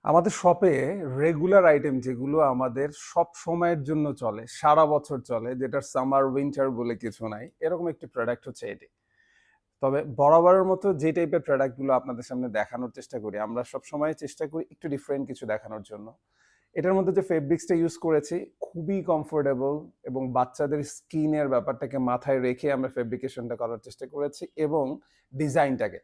আমাদের শপে regular item যেগুলো আমাদের সব সময়ের জন্য চলে, সারা বছর চলে, যেটার সামার উইন্টার বলে কিছু নাই, এরকম একটি প্রোডাক্ট হচ্ছে এটি। তবে বরাবরের মতো যে টাইপের প্রোডাক্টগুলো আপনাদের সামনে দেখানোর চেষ্টা করি, আমরা সব সময় চেষ্টা করি একটু ডিফারেন্ট কিছু দেখানোর জন্য। এটার মধ্যে যে ফেব্রিক্সটা ইউজ করেছি খুবই কমফোর্টেবল এবং বাচ্চাদের স্কিনের ব্যাপারটাকে মাথায় রেখে আমরা ফেব্রিকেশনটা করার চেষ্টা করেছি এবং ডিজাইনটাকে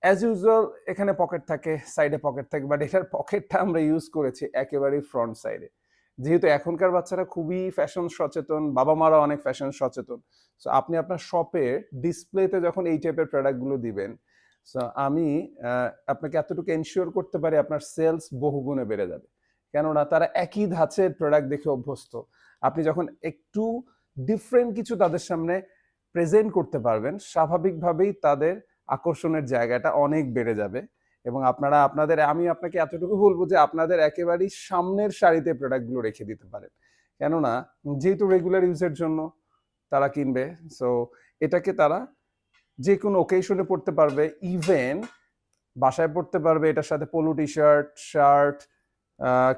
অ্যাজ ইউজুয়াল এখানে পকেট থাকে, সাইডে পকেট থাকে, বাট এটার পকেটটা আমরা ইউজ করেছি একেবারেই ফ্রন্ট সাইডে। যেহেতু এখনকার বাচ্চারা খুবই ফ্যাশন সচেতন, বাবা মারা অনেক ফ্যাশন সচেতন। সো আপনি আপনার শপের ডিসপ্লেতে যখন এই টাইপের প্রোডাক্টগুলো দিবেন, সো আমি আপনাকে এতটুকু এনশিওর করতে পারি আপনার সেলস বহুগুণে বেড়ে যাবে। কেননা তারা একই ধাঁচের প্রোডাক্ট দেখে অভ্যস্ত। আপনি যখন একটু ডিফারেন্ট কিছু তাদের সামনে প্রেজেন্ট করতে পারবেন, স্বাভাবিকভাবেই তাদের আকর্ষণের জায়গাটা অনেক বেড়ে যাবে এবং আমি আপনাকে এতটুকু বলবো যে আপনাদের একেবারেই সামনের সারিতে প্রোডাক্টগুলো রেখে দিতে পারেন। কেননা যেহেতু রেগুলার ইউজের জন্য তারা কিনবে, সো এটাকে তারা যে কোনো ওকেশনে পড়তে পারবে, ইভেন বাসায় পড়তে পারবে এটার সাথে পোলো টি শার্ট, শার্ট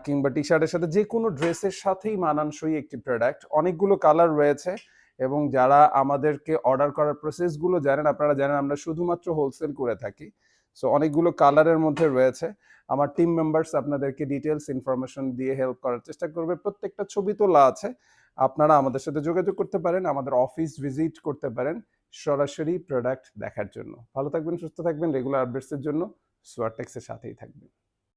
কিংবা টি শার্টের সাথে যে কোনো ড্রেসের সাথেই মানানসই একটি প্রোডাক্ট। অনেকগুলো কালার রয়েছে এবং যারা আমাদেরকে অর্ডার করার প্রসেসগুলো জানেন, আপনারা জানেন আমরা শুধুমাত্র হোলসেল করে থাকি। সো অনেকগুলো কালারের মধ্যে রয়েছে। আমার টিম মেম্বার্স আপনাদেরকে ডিটেলস ইনফরমেশন দিয়ে হেল্প করার চেষ্টা করবে। প্রত্যেকটা ছবি তোলা আছে। আপনারা আমাদের সাথে যোগাযোগ করতে পারেন, আমাদের অফিস ভিজিট করতে পারেন সরাসরি প্রোডাক্ট দেখার জন্য। ভালো থাকবেন, সুস্থ থাকবেন। রেগুলার আপডেটসের জন্য সোয়ারটেক্সের সাথেই থাকবেন।